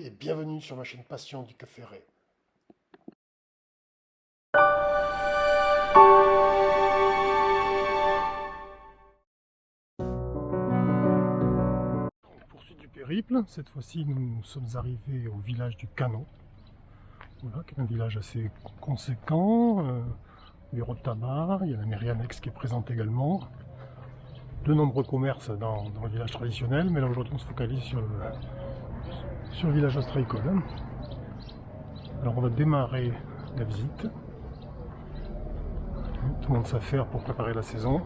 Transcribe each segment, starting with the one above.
et bienvenue sur ma chaîne Passion du Cap Ferret. Poursuite du périple, cette fois-ci nous sommes arrivés au village du Canon. Voilà, qui est un village assez conséquent, bureau de tabac, il y a la mairie annexe qui est présente également. De nombreux commerces dans le village traditionnel, mais là aujourd'hui on se focalise sur le village ostréicole. Alors on va démarrer la visite. Tout le monde s'affaire pour préparer la saison.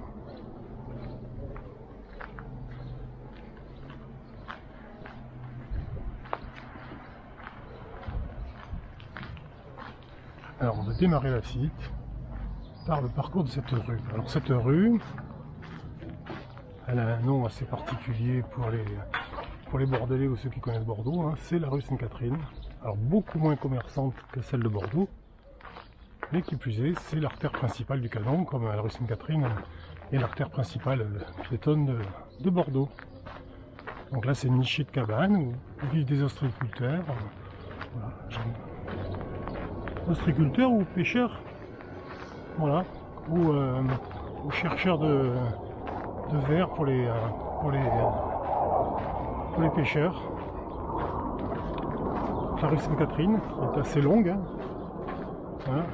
Alors on va démarrer la visite par le parcours de cette rue. Alors cette rue, elle a un nom assez particulier pour les Bordelais ou ceux qui connaissent Bordeaux, hein. C'est la rue Sainte-Catherine. Alors beaucoup moins commerçante que celle de Bordeaux, mais qui plus est, c'est l'artère principale du Canon, comme la rue Sainte-Catherine est l'artère principale piétonne de Bordeaux. Donc là c'est une nichée de cabanes où vivent des ostréiculteurs. Voilà, ostréiculteurs ou pêcheurs, voilà, ou chercheurs de verre pour les pêcheurs. La rue Sainte-Catherine est assez longue, hein. Voilà.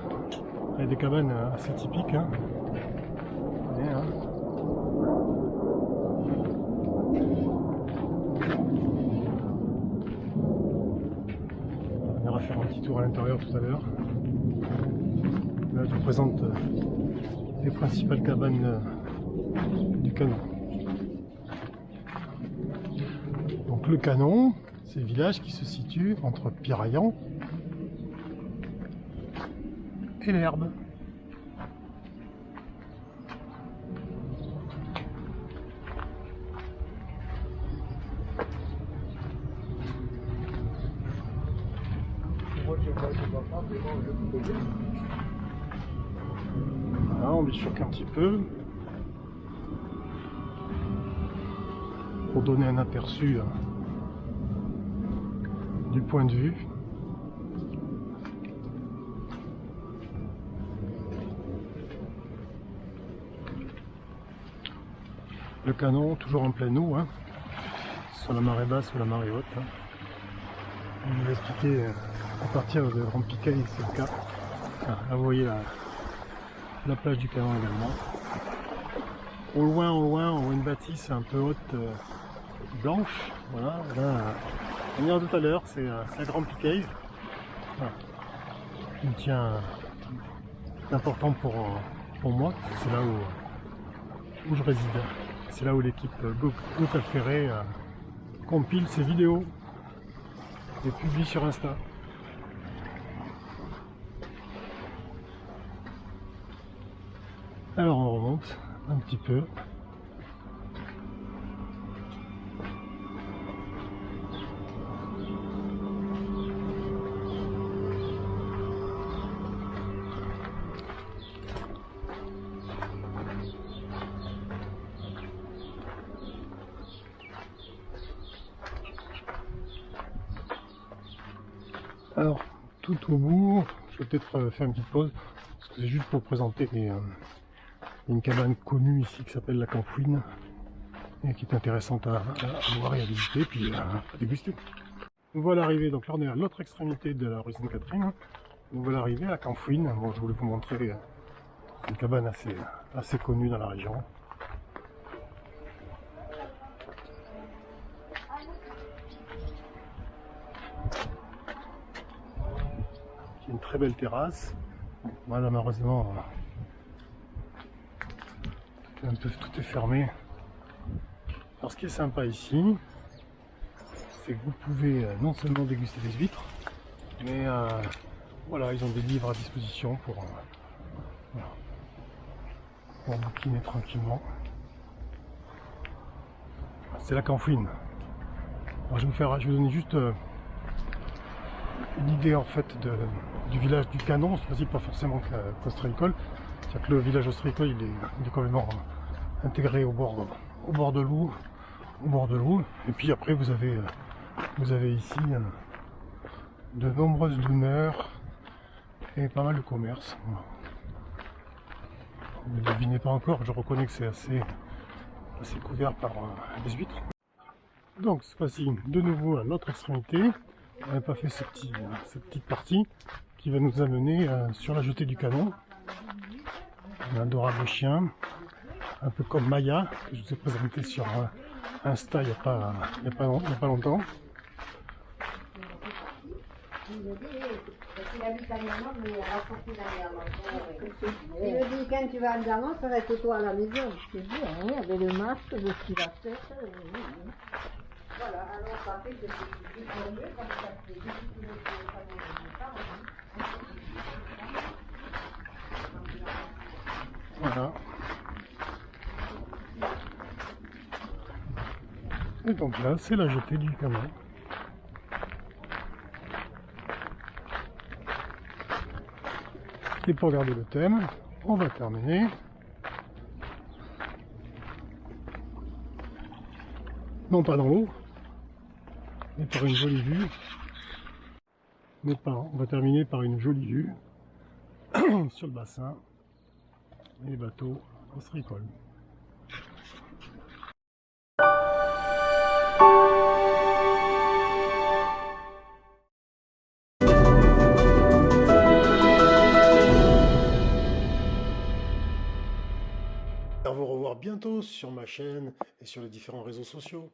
Il y a des cabanes assez typiques, hein. Et, hein. On ira faire un petit tour à l'intérieur tout à l'heure. Là je vous présente les principales cabanes du Canon. Donc le Canon, c'est le village qui se situe entre Piraillan et l'Herbe. Voilà, on bifurque un petit peu pour donner un aperçu du point de vue. Le Canon, toujours en pleine eau, hein, sur la marée basse ou la marée haute. Hein. On vous expliquer à partir de Rampicaille, c'est le cas. Ah, là vous voyez la plage du Canon également. Au loin, on voit une bâtisse un peu haute, blanche. Voilà, là, on ira tout à l'heure, c'est un Grand Piquet. Voilà. Qui me tient important pour moi, c'est là où je réside. C'est là où l'équipe Go Cap Ferret compile ses vidéos et publie sur Insta. Alors on remonte un petit peu. Alors, tout au bout, je vais peut-être faire une petite pause, parce que c'est juste pour présenter une cabane connue ici qui s'appelle la Canfouine, et qui est intéressante à voir et à visiter, puis à déguster. Nous voilà arrivés, donc là on est à l'autre extrémité de la rue Sainte-Catherine, nous voilà arrivés à la Canfouine. Bon, je voulais vous montrer une cabane assez connue dans la région. Une très belle terrasse. Voilà, malheureusement tout est fermé. Alors ce qui est sympa ici, c'est que vous pouvez non seulement déguster des huîtres, mais voilà, ils ont des livres à disposition pour bouquiner tranquillement. C'est la Canfouine. Alors je vais vous donner juste une idée en fait du village du Canon, cette fois-ci pas forcément qu'ostréicole. C'est-à-dire que le village ostréicole il est complètement intégré au bord de l'eau. Et puis après vous avez ici de nombreuses demeures et pas mal de commerce. Vous ne devinez pas encore, je reconnais que c'est assez couvert par les huîtres. Donc cette fois-ci, de nouveau à l'autre extrémité, on n'a pas fait cette petite partie qui va nous amener sur la jetée du canon. Un adorable chien, un peu comme Maya, que je vous ai présenté sur Insta il n'y a pas longtemps. Il me dit quand tu vas à Danon, reste-toi à la maison. Je te dis, hein, avec le masque, de ce qu'il va faire. Voilà, alors ça fait que c'est mieux, comme ça fait Voilà. Et donc là, c'est la jetée du canon. Et pour garder le thème, on va terminer non pas dans l'eau, mais par une jolie vue. On va terminer par une jolie vue sur le bassin et les bateaux ostréicoles. À vous revoir bientôt sur ma chaîne et sur les différents réseaux sociaux.